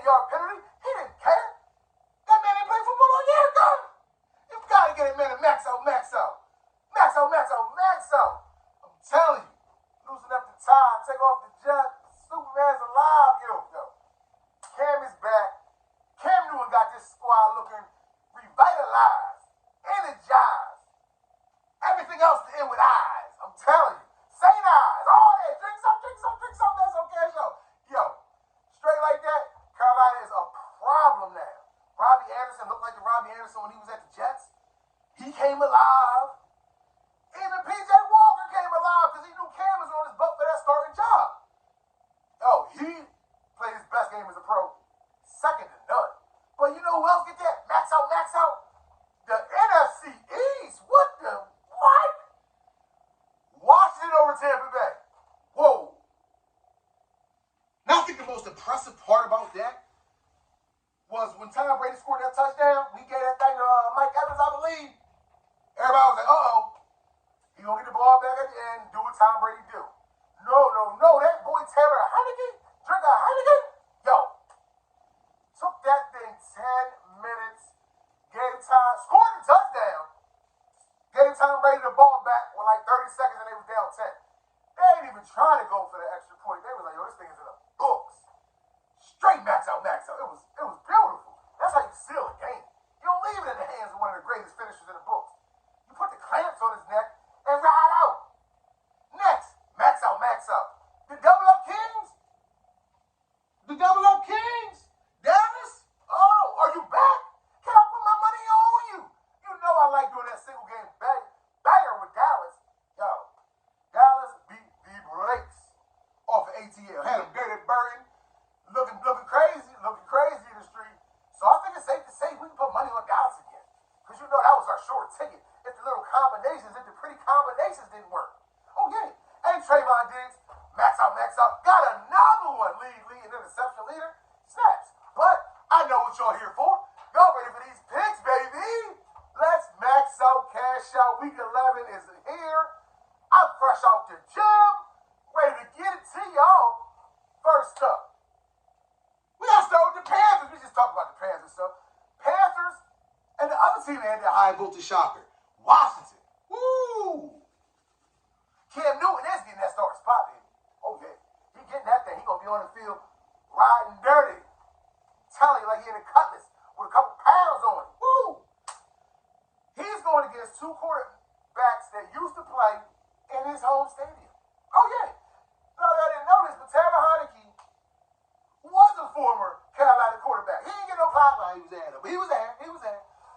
50-yard penalty. He didn't care. That man didn't play football all year ago. You gotta get a man to max out. Max out. I'm telling you, loosen up the tie, take off the jet. Superman's alive, yo. Cam is back. Cam Newton got this squad looking revitalized, energized. Everything else to end with eyes. I'm telling you. St. Eyes. All that. Drink some. That's okay, yo. Straight like that, Carolina is a problem now. Robbie Anderson looked like the Robbie Anderson when he was at the Jets. He came alive. Even P.J. Walker came alive because he knew Cam was on his butt for that starting job. He played his best game as a pro. Second to none. But you know who else get that? Max out. The NFC East. What? Washington over Tampa Bay. Whoa. Now I think the most impressive part about that was when Tom Brady scored that touchdown. We gave that thing to Mike Evans, I believe. Everybody was like, he gonna get the ball back at the end, do what Tom Brady do. No. That boy Taylor Heineke, drink a Heineken. Took that thing 10 minutes, gave time, scored the touchdown, gave Tom Brady the ball back with like 30 seconds and they was down 10. They ain't even trying to go for the extra point. They was like, this thing is in the books. Straight max out. It was beautiful. That's how you seal a game. You don't leave it in the hands of one of the greatest finishers in the books. You put the clamps on his neck and ride out. Next, max out. The double up Kings. Dallas? Are you back? Can I put my money on you? You know I like doing that single game banger with Dallas. Dallas beat the brakes off of ATL. Had him good at Burton. Looking crazy in the street. So I think it's safe to say we can put money on Dallas again. Because you know that was our short ticket. If the little combinations, if the pretty combinations didn't work. And Trayvon Diggs, max out. Got another one. Lead interception leader. Snaps. But I know what y'all here for. Y'all ready for these picks, baby? Let's max out, cash out. Week 11 is here. I'm fresh out the gym. Ready to get it to y'all. First up, we gotta start with the Panthers. We just talked about the Panthers stuff. Panthers and the other team that had that high voltage shocker, Washington. Woo! Cam Newton is getting that starting spot, baby. He getting that thing. He gonna be on the field riding dirty. Telling you like he in a cutlass with a couple pounds on him. Woo! He's going against two quarterbacks that used to play in his home stadium. I didn't know this, but Taylor Heineke was a former Carolina quarterback. He didn't get no clout while he was there, but he was there.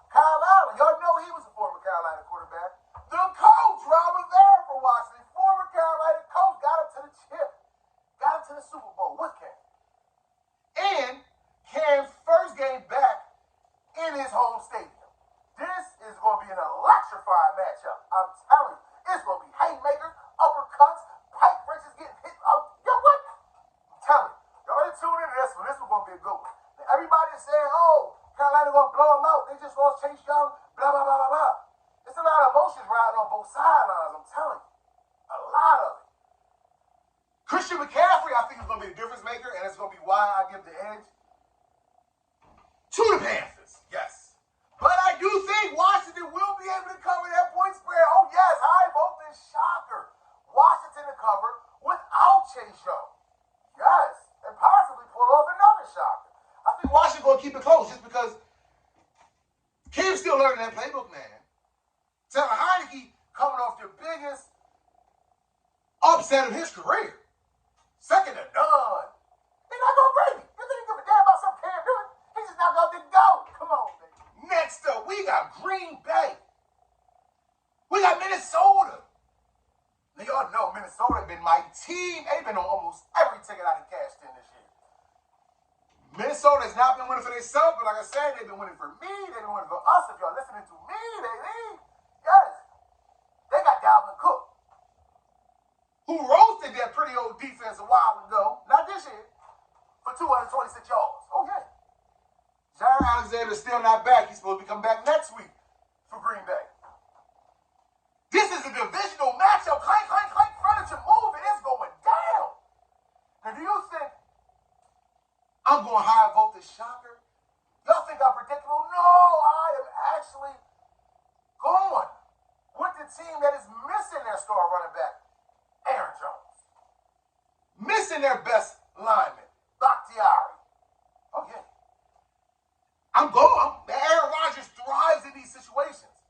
Kyle Allen, y'all know he was a former Carolina quarterback. The coach, Robert there for Washington, former Carolina coach, got him to the chip. Got him to the Super Bowl with Cam. And Cam's first game back in his home stadium. This is going to be an electrifying matchup. I'm telling you, it's going to be haymakers, uppercuts, pipe wrenches getting hit. What? I'm telling you. Y'all ready to tune into this one? This one's going to be a good one. Now, everybody is saying, Carolina going to blow them out. They just lost Chase Young, blah, blah, blah, blah, blah. It's a lot of emotions riding on both sidelines, I'm telling you. A lot of it. Christian McCaffrey, I think, is going to be the difference maker, and it's going to be why I give the edge to the Panthers. Yes. But I do think Washington will be able to cover that point spread. High voltage shocker. Washington to cover without Chase Young. Yes. And possibly pull off another shocker. I think Washington going to keep it close just because Cam's still learning that playbook, man. Taylor Heineke coming off the biggest upset of his career. Second to none. They're not going Brady. You think he give a damn about something Cam doing? He just not going to go. Come on, baby. Next up, we got Green Bay. We got Minnesota. Now, y'all know Minnesota been my team. They've been on almost every ticket I done cashed in this year. Minnesota has not been winning for themselves, but like I said, they've been winning for me. They've been winning for us. If y'all listening to me, baby. Yes. They got Dalvin Cook, who roasted that pretty old defense a while ago, not this year, for 226 yards. Jair Alexander's still not back. He's supposed to come back next week for Green Bay. This is a divisional matchup. Clank, clank, clank, furniture moving. It's going down. Now, do you think I'm going high voltage shocker. Y'all think I'm predictable? No, I am actually going with the team that is missing their star running back, Aaron Jones. Missing their best lineman, Bakhtiari. Oh, yeah. I'm going. Aaron Rodgers thrives in these situations.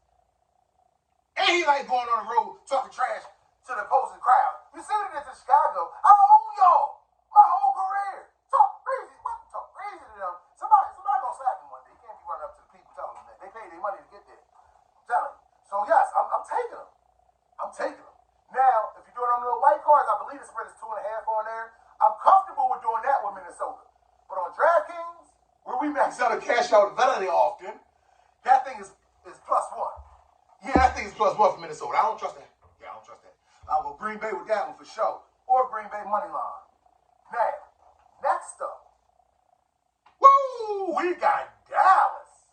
And he like going on the road talking trash to the opposing crowd. You see what he did to Chicago? I own y'all my whole career. Talk crazy. What? Talk crazy to them. Somebody gonna slap him one day. He can't be running up to the people telling them that. They pay their money to get there. I'm telling you. So yes, I'm taking them. I'm taking them. Now, if you're doing them little white cards, I believe the spread is 2.5 on there. I'm comfortable with doing that with Minnesota. But on DraftKings, where we max out a cash out very often, that thing is +1. Yeah, that thing is +1 for Minnesota. I don't trust that. Yeah, I don't trust that. I'll go Green Bay with that one for sure. Or Green Bay money line. Now, next up. Woo! We got Dallas.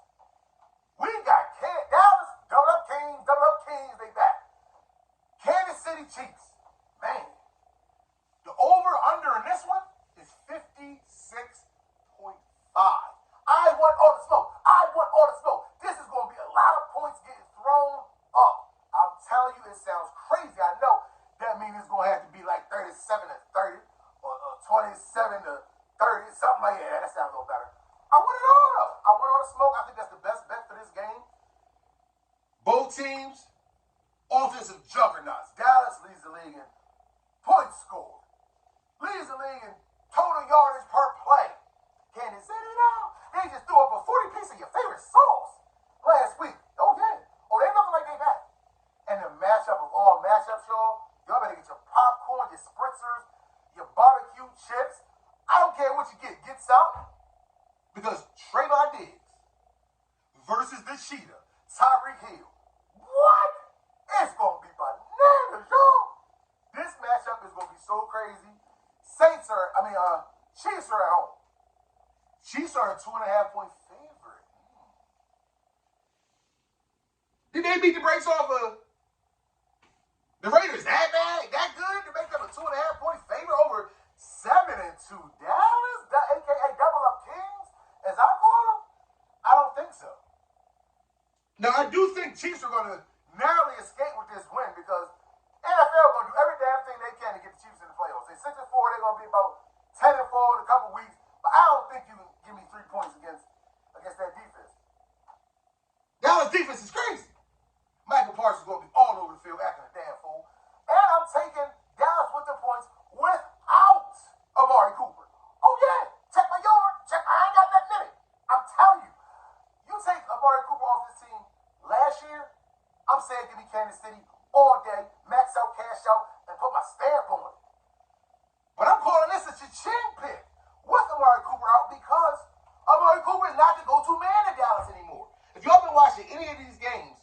We got Dallas. Double up Kings, they back. Kansas City Chiefs. Man. The over-under in this one is 56.5. I want all the smoke. This is going to be a lot of points getting thrown up. I'm telling you, it sounds crazy. I know that means it's going to have to be like 37-30 or 27-30, something like that. That sounds a little better. I want it all, though. I want all the smoke. I think that's the best bet for this game. Both teams, offensive juggernauts. Dallas leads the league in points scored. Leads the league in total yardage per play. Kansas City now, they just threw up a 40-piece of your favorite sauce last week. Oh, yeah. Oh, they looking like they back. And the matchup of all matchups, y'all better get your popcorn, your spritzers, your barbecue chips. I don't care what you get. Get some. Because Trayvon Diggs versus the Cheetah, Tyreek Hill. What? It's going to be bananas, y'all. This matchup is going to be so crazy. Chiefs are at home. Chiefs are a 2.5-point favorite. Did they beat the brakes off of the Raiders that bad? That good to make them a 2.5-point favorite over 7-2 Dallas? AKA double up Kings, as I call them? I don't think so. Now, I do think Chiefs are going to narrowly escape with this win because NFL going to do every damn thing they can to get the Chiefs in the playoffs. They're 6-4. They're going to be about 10-4 in a couple weeks. But I don't think you can give me 3 points against that defense. Dallas defense is crazy. Michael Parsons is going to be all over the field acting a damn fool. And I'm taking Dallas with the points without Amari Cooper. Oh, yeah. Check my yard. I ain't got nothing in it. I'm telling you. You take Amari Cooper off this team last year, I'm saying give me Kansas City all day, max out, cash out, and put my stamp on it. But I'm calling this a cha-ching pick with Amari Cooper out because Amari Cooper is not the go-to man in Dallas anymore. If y'all been watching any of these games,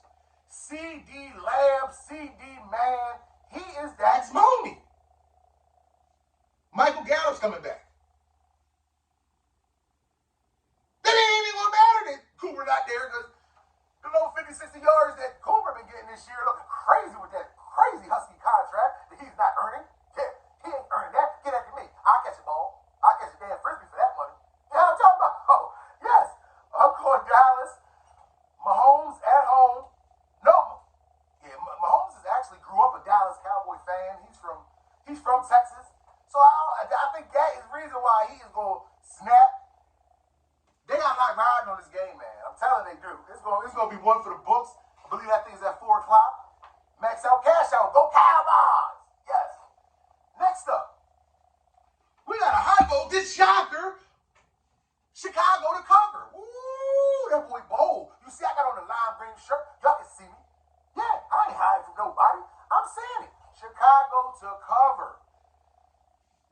CD Lamb, CD Man, he is Dak's mommy. Michael Gallup's coming back. Then it ain't even gonna matter that Cooper not there because the low 50, 60 yards that Cooper been getting this year looking crazy with that crazy Husky contract that he's not earning. Yeah, he ain't earning that. Get after me. I'll catch a ball. I'll catch a damn frisbee for that money. You know what I'm talking about? Oh, yes. I'm going Dallas. Mahomes at home. No. Yeah, Mahomes actually grew up a Dallas Cowboy fan. He's from Texas. So I think that is the reason why he is going to snap. They got a lot riding on this game, man. I'm telling you, they do. It's going to be one for the books. I believe that thing's at 4 o'clock. Max out, cash out. Go Cowboys. Yes. Next up, we got a high voltage shocker. Chicago to cover. Ooh, that boy bold. You see, I got on the lime green shirt. Y'all can see me. Yeah, I ain't hiding from nobody. I'm saying it. Chicago to cover.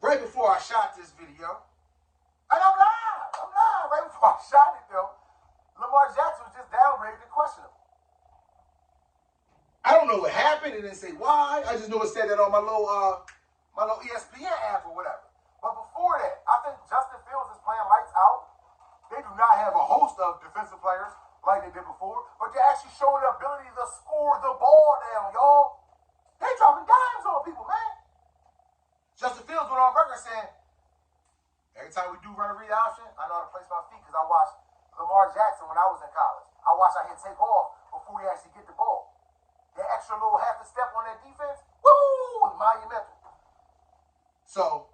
Right before I shot this video, and I'm live. Right before I shot it, though, Lamar Jackson was just downgraded and questionable. I don't know what happened. It didn't say why. I just know it said that on my little ESPN app or whatever. But before that, I think Justin Fields is playing lights out. They do not have a host of defensive players like they did before, but they're actually showing the ability to score the ball down, y'all. They dropping dimes on people, man. Justin Fields went on record saying, every time we do run a read option, I know how to place my feet because I watched Lamar Jackson when I was in college. I watched how he'd take off before he actually get the ball. That extra little half a step on that defense, woo, was monumental. So,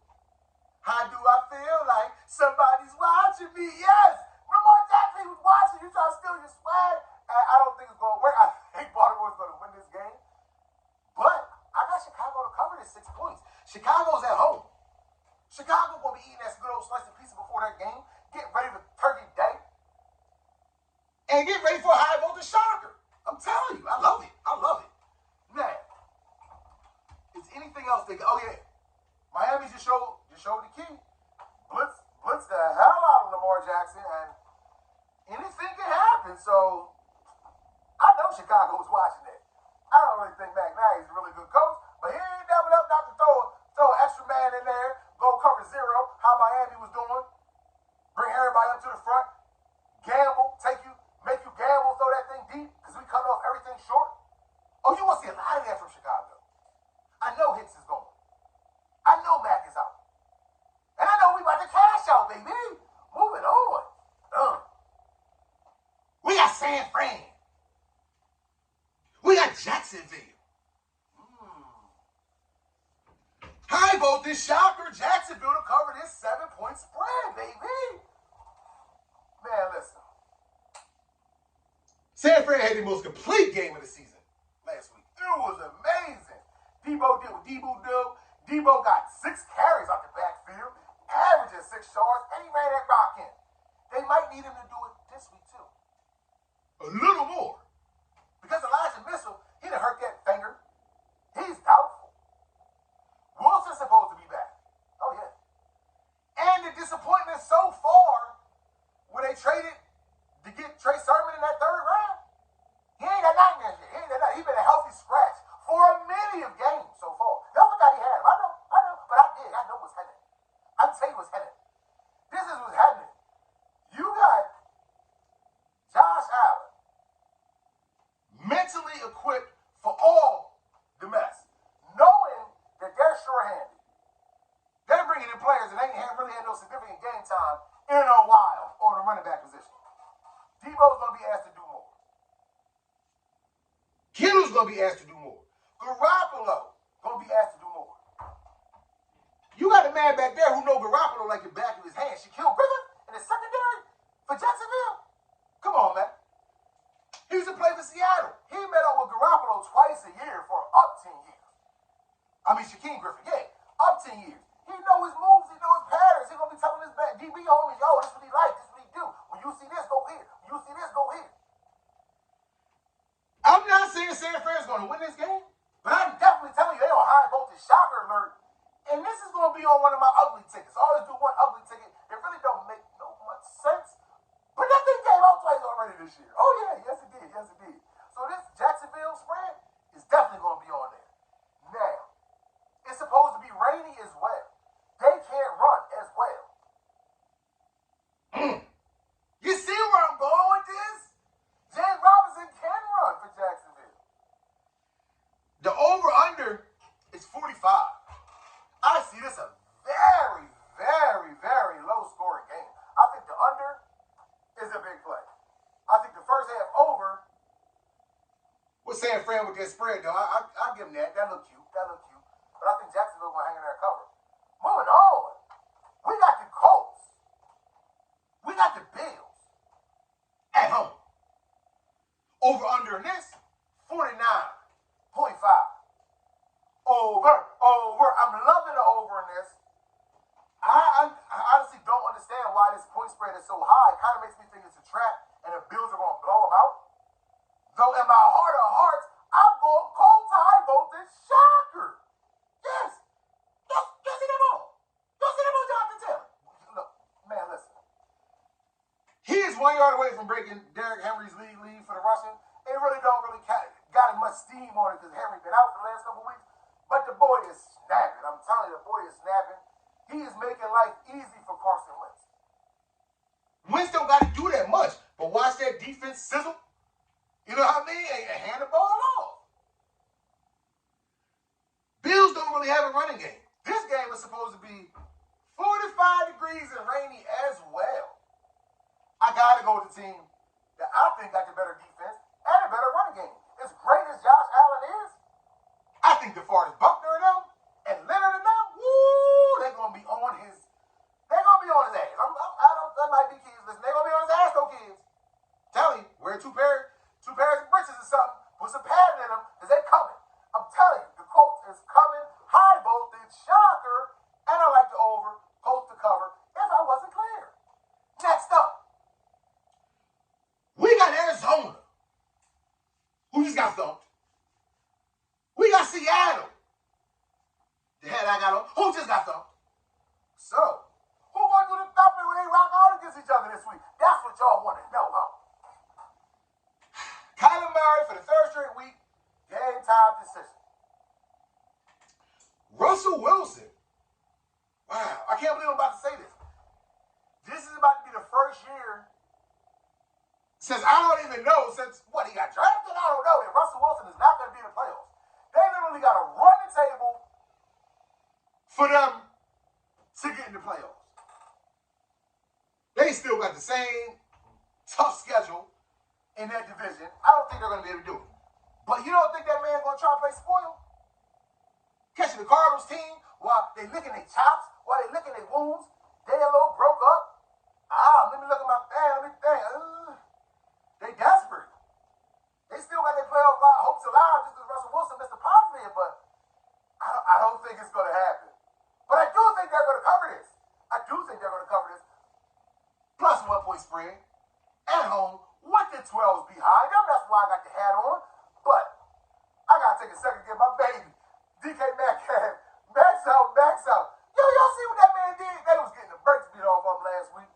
how do I feel? Like somebody's watching me? Yes! Lamar Jackson was watching. You trying to steal your swag? And I don't think it's going to work. I think Baltimore's going to win this game. But I got Chicago to cover this 6 points. Chicago's at home. Chicago going to be eating that good old slice of pizza before that game. Get ready for Turkey Day. And get ready for a high voltage shocker. I'm telling you, I love it. I love it. Man, is anything else they oh yeah. Miami just showed the key. Blitz the hell out of Lamar Jackson, and anything can happen. So I know Chicago was watching that. I don't really think Matt Nagy's a really good coach, but he ain't never up not to throw an extra man in there, go cover zero, how Miami was doing. Bring everybody up to the front, gamble, make you gamble, throw that thing deep, because we cut off everything short. Oh, you want to see a lot of that from Chicago. I know Hicks is going. I know Mac is out. And I know we about to cash out, baby. Moving on. We got San Fran. We got Jacksonville. High voltage shocker. Jacksonville to cover this 7-point spread, baby. Man, listen. San Fran had the most complete game of the season last week. It was amazing. Debo did what Debo do. Debo got 6 carries out the backfield, averaging 6 yards, and he ran that rock in. They might need him to do it this week, too. A little more. Because Elijah Mitchell, he done hurt that finger. He's doubtful. Wilson's supposed to be back. Oh, yeah. And the disappointment so far, when they traded to get Trey Sermon in that 3rd round, he ain't got nothing this year. He been a healthy scratch for a many of games so far. Y'all forgot he had him. I know. But I did. I know what's happening. I'm telling you what's happening. This is what's happening. You got Josh Allen mentally equipped for all the mess, knowing that they're sure-handed. They're bringing in players that ain't really had no significant game time in a while on the running back position. Debo's going to be asked to do more. Kittle's going to be asked to do more. Garoppolo going to be asked to do more. You got a man back there who know Garoppolo like the back of his hand. Shaquille Griffin in the secondary for Jacksonville? Come on, man. He used to play for Seattle. He met up with Garoppolo twice a year for up 10 years. I mean, Shaquille Griffin, yeah, up 10 years. He know his moves. He know his patterns. He's going to be telling his back DB homies, yo, this is what he like. This is what he do. When you see this, go here. When you see this, go here. I'm not saying San Fran's going to win this game, but I'm definitely telling you they on high voltage shocker alert. And this is going to be on one of my ugly tickets. I always do one ugly ticket. It really don't make no much sense. But that thing came out twice already this year. Oh, yeah. Yes, it did. Yes, it did. So this Jacksonville spread is definitely going to be on there. Now, it's supposed to be rainy as well. They can't run as well. You see where I'm going with this? James Robinson can run for Jacksonville. The over-under is 45. I see this a very, very, very low-scoring game. I think the under is a big play. I think the first half over was San Fran with that spread, though. I'll give them that. That looked cute. But I think Jacksonville will hang in there cover. Moving on. We got the Colts. We got the Bills at home. Over-under in this, 49.5. Over. I'm loving the over in this. I honestly don't understand why this point spread is so high. It kind of makes me think it's a trap and the Bills are going to blow them out. Though in my heart of hearts, I'm going Colts high voltage shocker. Yes. Yes, see them all. Jonathan Taylor. Look, man, listen. He is 1 yard away from breaking Derrick Henry's lead for the rushing. It really don't got much steam on it because Henry been out for the last couple weeks. But the boy is snapping. I'm telling you, the boy is snapping. He is making life easy for Carson Wentz. Wentz don't got to do that much. But watch that defense sizzle. You know what I mean? And hand the ball off. Bills don't really have a running game. This game is supposed to be 45 degrees and rain got to go with the team that I think got the better defense and a better running game. As great as Josh Allen is, I think DeForest Buckner and them and Leonard and them, woo, they're going to be on his ass. That might be kids. Listen, they're going to be on his ass, though, kids. Telling you, wear two pairs of britches or something. Put some padding in them, because they're coming. I'm telling you, the Colts is coming. High voltage, shocker, and I like the over, Colts to cover, if I wasn't clear. Next up, we got Arizona, who just got thumped. We got Seattle, the head I got on, who just got thumped. So, who going to do the thumping when they rock out against each other this week? That's what y'all want to know, huh? Kyler Murray for the third straight week, game time decision. Russell Wilson. Wow, I can't believe I'm about to say this. This is about to be the first year since I don't even know, since what, he got drafted? I don't know, that Russell Wilson is not going to be in the playoffs. They literally got to run the table for them to get in the playoffs. They still got the same tough schedule in that division. I don't think they're going to be able to do it. But you don't think that man going to try to play spoil? Catching the Cardinals team while they licking their chops, while they licking their wounds. They a little broke up. Let me look at my thing. Let me think. They desperate. They still got their playoff hopes alive just as Russell Wilson missed a positive, but I don't think it's going to happen. But I do think they're going to cover this. Plus 1 point spread at home with the 12s behind them. That's why I got the hat on. But I got to take a second to get my baby, DK Metcalf, max out. Yo, y'all see what that man did? They was getting the brakes beat off him last week.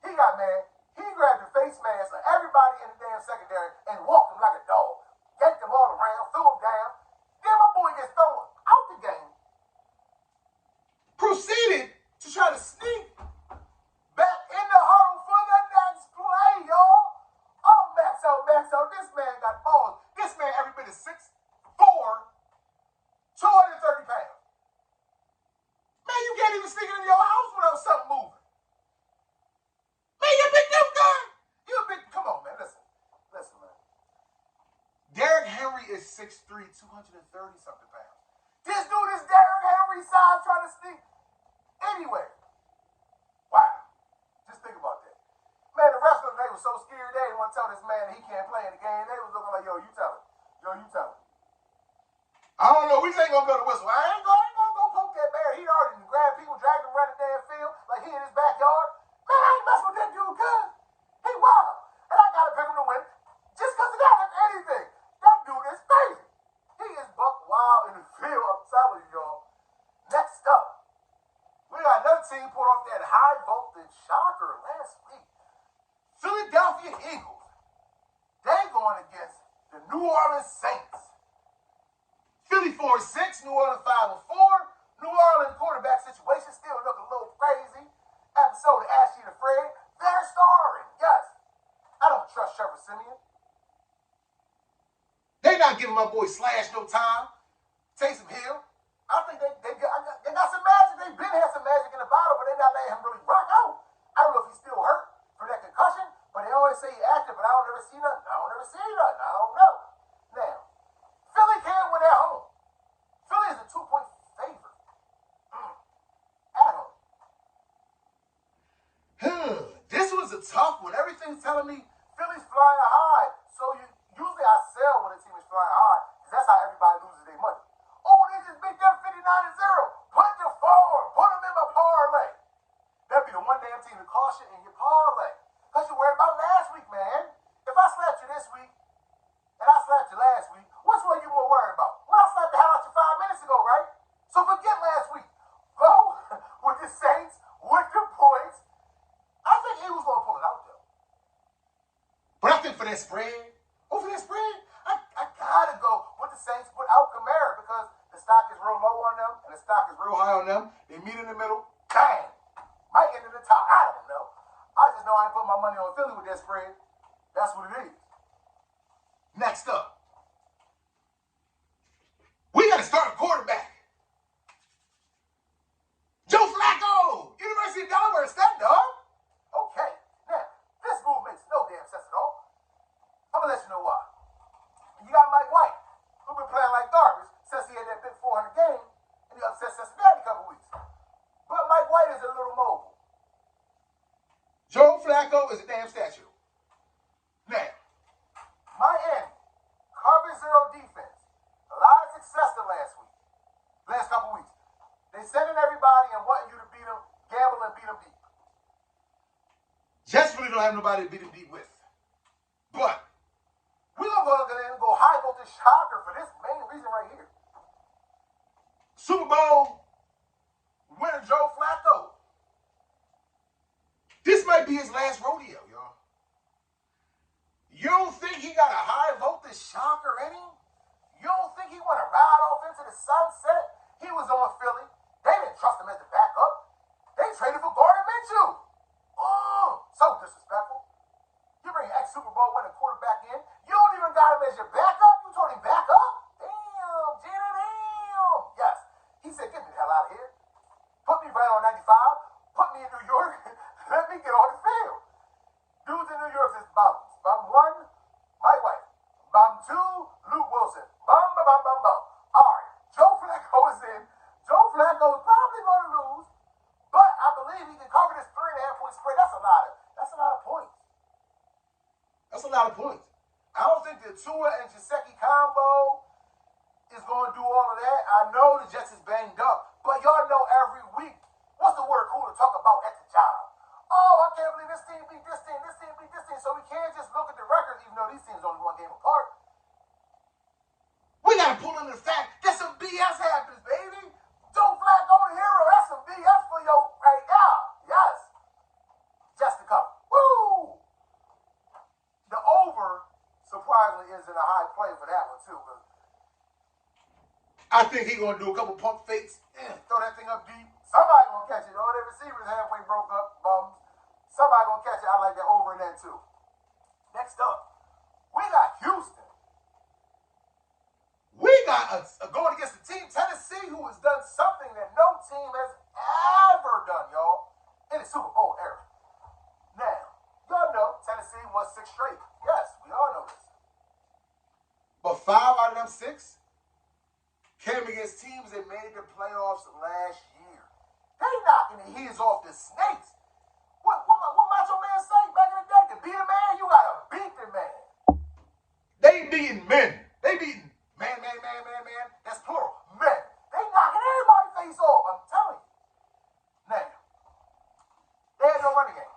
He got mad. He grabbed the face mask of everybody in the damn secondary and walked him like a dog. Yanked them all around, threw them down. Then my boy gets thrown out the game. Proceeded to try to sneak back in the huddle for the next play, y'all. Oh, max out. This man got balls. This man every bit is 6'4", 230 pounds. Man, you can't even sneak into your house without something moving. Man, you a big dude, guy. Come on, man, listen, man. Derrick Henry is 6'3", 230-something pounds. This dude is Derrick Henry size trying to sneak anywhere. Wow. Just think about that. Man, the rest of them, they were so scared they didn't want to tell this man that he can't play in the game. They was looking like, yo, you tell him. I don't know. We just ain't going to go to whistle. I ain't going to go poke that bear. He already grabbed people, dragged them around the damn field like he in his backyard. Man, I ain't messing with that dude, cuz. He wild. And I got to pick him to win just because of that, if anything. That dude is crazy. He is buck wild in the field, I'm telling you, y'all. Next up, we got another team pulled off that high voltage shocker last week. Philadelphia Eagles. They going against the New Orleans Saints. Philly 4-6, New Orleans 5-4. New Orleans quarterback situation still looking a little crazy. Episode of Ashley and Fred. They're starring. Yes. I don't trust Trevor Siemian. They not giving my boy Slash no time. Taysom Hill. I think they got some magic. They've been had some magic in the bottle, but they not letting him really rock out. I don't know if he's still hurt from that concussion, but they always say he's active, but I don't ever see nothing. I don't know. Now, Philly can't win at home. Philly is a 2-point favorite. At home. This was a tough one. Everything's telling me Philly's flying high. So usually I sell when a team is flying high, because that's how everybody loses their money. Oh, they just beat them 59-0. Put your farm. Put them in my parlay. That'd be the one damn team to caution in your parlay. Because you're worried about last week, man. If I slapped you this week, and I slapped you last week, which one you more worried about? Well, I slapped the hell out you 5 minutes ago, right? So forget last week. Go with the Saints, with the points. I think he was going to pull it out, though. But I think for that spread, I got to go with the Saints without Kamara, because the stock is real low on them, and the stock is real high on them. They meet in the middle. Bang! Might end in the top. I don't know. I just know I ain't putting my money on Philly with that spread. That's what it is. Next up, we got to start a quarterback. Joe Flacco, University of Delaware, is that dog? Okay. Now, this is a damn statue. Now, Miami, cover zero defense. A lot of success the last couple weeks. They sending everybody and wanting you to beat them, gamble and beat them deep. Jets really don't have nobody to beat them deep with. But we're going to go in and go high voltage shocker for this main reason right here. Super Bowl winner Joe Flacco. This might be his last rodeo, y'all. You don't think he got a high voltage shocker in him? You don't think he want to ride off into the sunset? He was on Philly. They didn't trust him as the backup. They traded for Gardner Minshew. So disrespectful. You bring an ex-Super Bowl winning quarterback in. You don't even got him as your backup. You told him back up? Damn, Gina, damn. Yes. He said, get me the hell out of here. Put me right on 95. Put me in New York. Let me get on the field. Dudes in New York is bums. Bum one, Mike White. Bum two, Luke Wilson. Bum, bum, bum, bum, bum. All right. Joe Flacco is in. Joe Flacco is probably going to lose. But I believe he can cover this 3.5 point spread. That's a lot of points. That's a lot of points. I don't think the Tua and Gesicki combo is going to do all of that. I know the Jets is banged up, but y'all know every week, what's the word cool to talk about at the job? Oh, I can't believe this team beat this team, this team beat this team. So we can't just look at the records, even though these teams only one game apart. We got to pull in the fact that some BS happens, baby. Joe Flacco the hero. That's some BS for you right now. Yes. Just to cover. Woo! The over, surprisingly, is in a high play for that one, too. I think he's going to do a couple pump fakes. Throw that thing up deep. Somebody going to catch it. All their receivers halfway broke up. Bums. Somebody going to catch it. I like that over in that, too. Next up, we got Houston. We got going against the team, Tennessee, who has done something that no team has ever done, y'all, in the Super Bowl era. Now, y'all know Tennessee won 6 straight. Yes, we all know this. But 5 out of them 6 came against teams that made the playoffs last year. They knocking the heads off the snakes. What Macho Man say back in the day? To beat a man, you gotta beat the man. They beating men. They beating man. That's plural. Men. They knocking everybody's face off. I'm telling you. Now, they had no running game.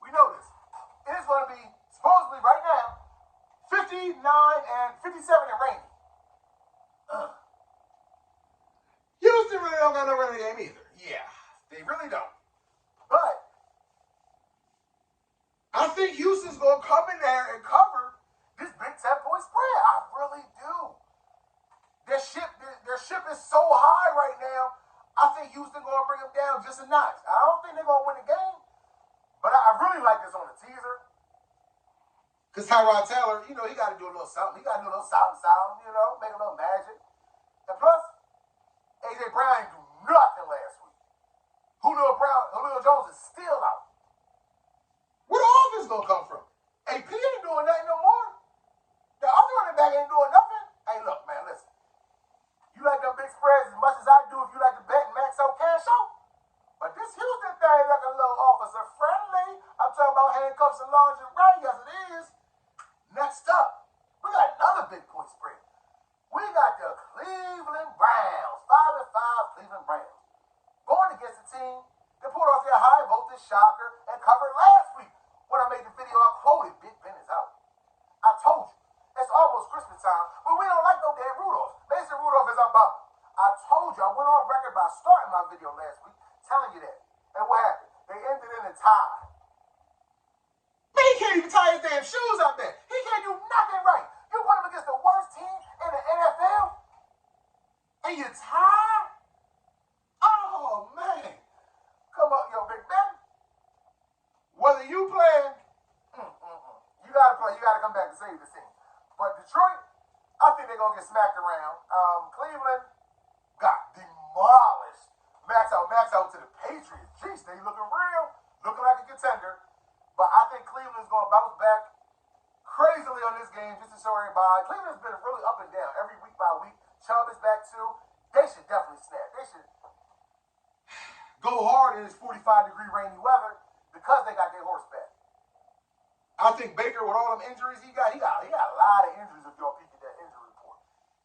We know this. It is going to be, supposedly right now, 59 and 57 and rainy. Houston really don't got no running game either. Yeah, they really don't. But I think Houston's going to come in there and cover this big 10-point spread. I really do. Their ship is so high right now. I think Houston going to bring them down just a notch. I don't think they're going to win the game, but I really like this on the teaser. Because Tyrod Taylor, he got to do a little something. He got to do a little something, make a little magic. And plus, A.J. Brown didn't do nothing last week. Julio Jones is still out. Where the offense going to come from? AP ain't doing nothing no more. The other running back ain't doing nothing. Hey, look, man, listen. You like them big spreads as much as I do if you like to bet and max out cash out. But this Houston thing like a little officer friendly. I'm talking about handcuffs and lingerie. Yes, it is. Next up, we got another big point spread. We got the Cleveland Browns. 5-5 Cleveland Browns. Going against a team that pulled off their high voltage shocker and covered last week. When I made the video, I quoted Big Ben is out. I told you. It's almost Christmas time, but we don't like no damn Rudolph. Mason Rudolph is our bum. I told you, I went on record by starting my video last week telling you that. And what happened? They ended in a tie. Man, he can't even tie his damn shoes out there. He can't do nothing right. You put him against the worst team in the NFL, and you tie? Oh, man. Come on, yo, Big Ben. Whether you play, you got to play. You got to come back and save the team. But Detroit, I think they're going to get smacked around. Cleveland got demolished. Max out to the Patriots. Jeez, they looking real. Looking like a contender. But I think Cleveland's going to bounce back crazily on this game just to show everybody. Cleveland's been really up and down every week by week. Chubb is back too. They should definitely snap. They should go hard in this 45-degree rainy weather because they got their horse back. I think Baker, with all them injuries he got a lot of injuries if y'all peek at that injury report.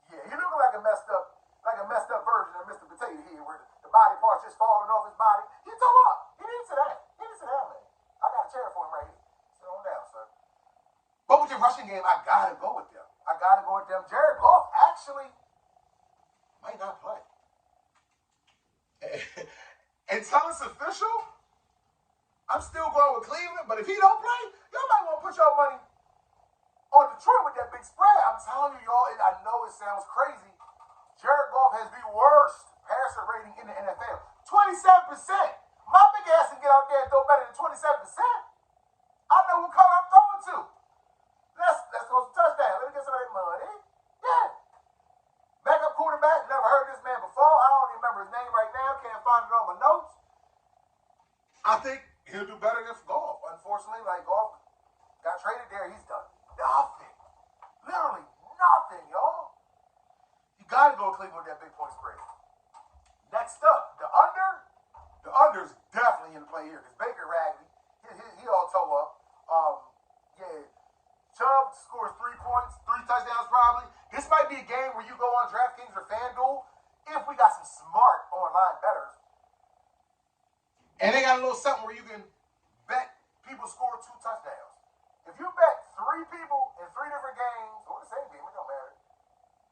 Yeah, he looked like a messed up version of Mr. Potato Head, where the body parts just falling off his body. He tore up. He needs to that. He needs to that, man. I got a chair for him right here. Sit on down, sir. But with the rushing game, I gotta go with them. Jared Goff actually might not play. Until it's official, I'm still going with Cleveland. But if he don't play, y'all might want to put your money on Detroit with that big spread. I'm telling you, y'all, and I know it sounds crazy. Jared Goff has the worst passer rating in the NFL. 27%. My big ass can get out there and throw better than 27%. I know what color I'm throwing to. Let's go to touchdown. Let me get some of that money. Yeah. Backup quarterback. Never heard this man before. I don't even remember his name right now. Can't find it on my notes. I think he'll do better than Goff. Unfortunately, like Goff got traded there. He's done nothing. Literally nothing, y'all. You got to go to Cleveland with that big point spread. Next up, the under. The under's definitely in play here because Baker Raggedy, he all toe up. Yeah. Chubb scores 3 points, 3 touchdowns probably. This might be a game where you go on DraftKings or FanDuel if we got some smart online bettors. And they got a little something where you can bet people score 2 touchdowns. If you bet 3 people in 3 different games, or the same game, it don't matter,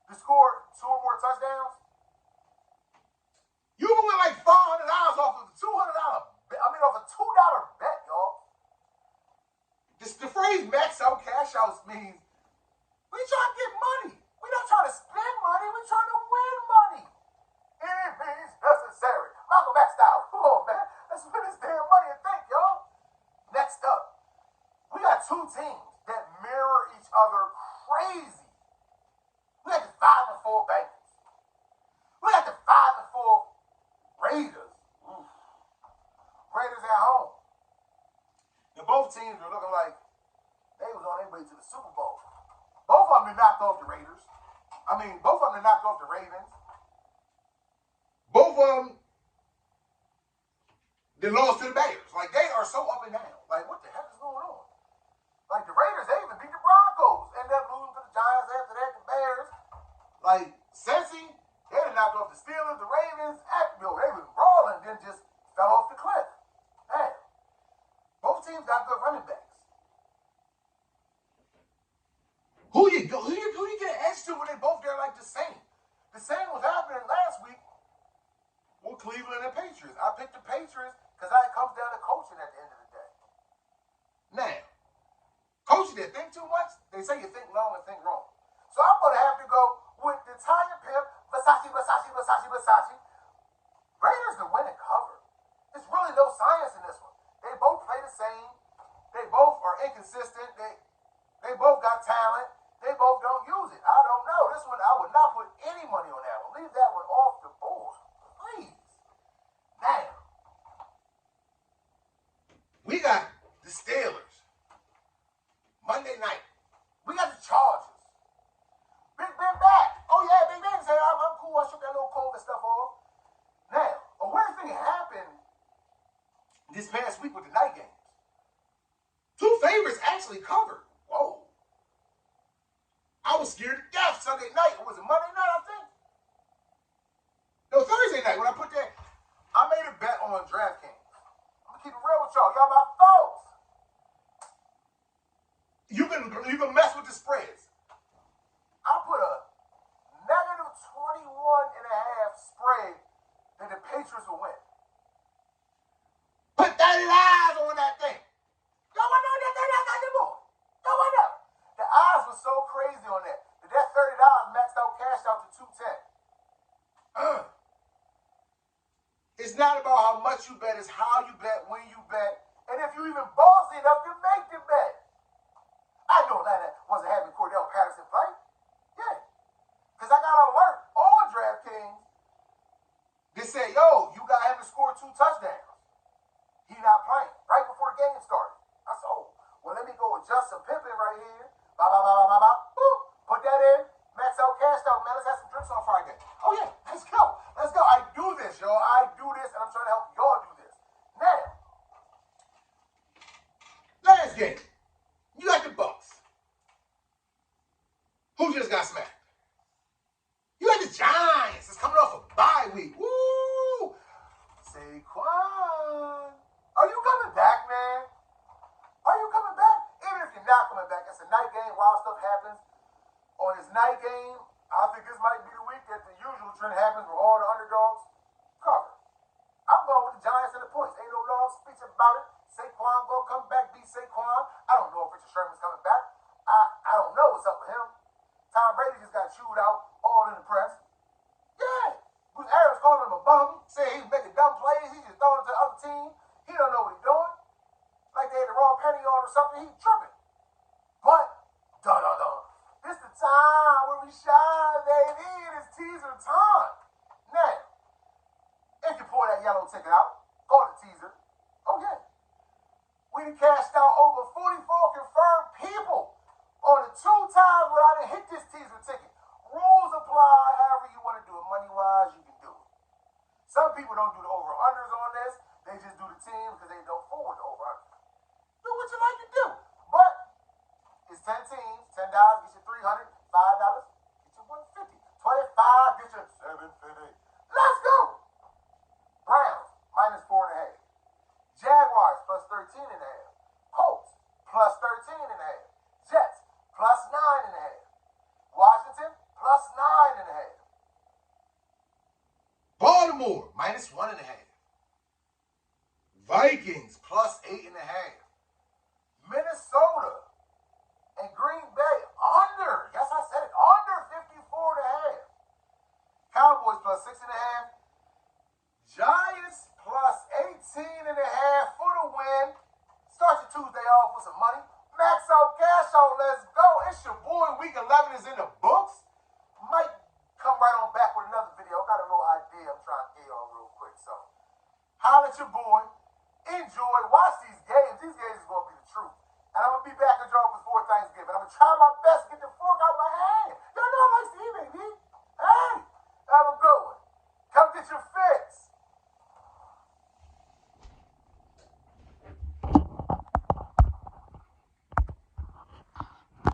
to score 2 or more touchdowns, you can win like $500 off of a $200 bet. Off a $2 bet, y'all. The phrase max out cash outs means we trying to get money. We're not trying to spend money. We're trying to win money. It means necessary. Malcolm X style. Come on, man. Let's win this damn money and think, y'all. Next up, we got 2 teams that mirror each other crazy. We got the 5-4 Bengals. We got the 5-4 Raiders. Oof. Raiders at home. And both teams are looking like they was on their way to the Super Bowl. Both of them knocked off the Raiders. Both of them knocked off the Ravens. Both of them, they lost to the Bears. Like, they are so up and down. Like, what the heck is going on? Like, the Raiders, they even beat the Broncos. Ended up losing to the Giants after that, the Bears. Like, Cincy, they done knocked off the Steelers, the Ravens. They was brawling, then just fell off the cliff. Man, both teams got good running backs. Who you get an edge to when they both there like the same? The same was happening last week with Cleveland and Patriots. I picked the Patriots because it comes down to coaching at the end of the day. Now, coaching that think too much, they say you think long and think wrong. So I'm going to have to go with the Italian pimp, Versace. Raiders can win and cover. There's really no science in this one. They both play the same. They both are inconsistent. They both got talent. They both don't use it. I don't know. This one, I would not put any money on that one. Leave that one off the board. Please. Now, we got the Steelers. Monday night. We got the Chargers. Big Ben back. Oh, yeah, Big Ben said, I'm cool. I shook that little COVID stuff off. Now, a weird thing happened this past week with the night games. 2 favorites actually covered. Whoa. I was scared to death Sunday night. Was it Monday night, I think? No, Thursday night when I put that. I made a bet on DraftKings. I'm going to keep it real with y'all. Y'all my folks. You can mess with the spreads. I put a -21.5 spread that the Patriots will win. Put $30 on that thing. Y'all want to know that $30 got the more? Y'all want to know? The odds were so crazy on that. That $30 maxed out, cashed out to $210. It's not about how much you bet, it's how you bet, when you bet, and if you even ballsy enough to make the bet. I know Atlanta wasn't having Cordell Patterson play. Yeah. Because I got an alert on DraftKings that said, yo, you got him to score 2 touchdowns. He not playing right before the game started. I said, oh, well, let me go adjust some pimping right here. Boop. Put that in. Max out, cash out, man. Let's have some drinks on Friday. Oh, yeah. Let's go. Let's go. I do this, y'all. I do this, and I'm trying to help y'all do this. Now, last game. back. It's a night game. Wild stuff happens. On this night game, I think this might be the week that the usual trend happens where all the underdogs cover. I'm going with the Giants and the points. Ain't no long speech about it. Saquon gonna come back, beat Saquon. I don't know if Richard Sherman's coming back. I don't know what's up with him. Tom Brady just got chewed out all in the press. Yeah. Bruce Arians calling him a bum. Saying he's making dumb plays. He's just throwing it to the other team. He don't know what he's doing. Like they had the wrong penny on or something. He's tripping. But, dun-dun-dun. This the time where we shine, baby. It is teaser time. Now, if you pull that yellow ticket out, call it a teaser. Oh, yeah. We done cashed out over 44 confirmed people on the 2 times where I done hit this teaser ticket. Rules apply however you want to do it. Money-wise, you can do it. Some people don't do the over-unders on this. They just do the teams because they don't forward the over-under. Do what you like to do. But it's 10 teams, $10 gets you $300, $5 gets you $150, $25 gets you $750. Let's go. Browns minus 4.5. Jaguars plus 13.5. Colts plus 13.5. Jets plus 9.5. Washington plus 9.5. Baltimore minus 1.5. Vikings plus 8.5. Minnesota and Green Bay under. Yes, I said it. Under 54.5. Cowboys plus 6.5. Giants plus 18.5 for the win. Start your Tuesday off with some money. Max out, cash out, let's go. It's your boy. Week 11 is in the books. Might come right on back with another video. I got a little idea I'm trying to get on real quick. So, holla at your boy. Enjoy. Watch these games. These games is going to be the truth. And I'm going to be back in Joe before Thanksgiving. I'm going to try my best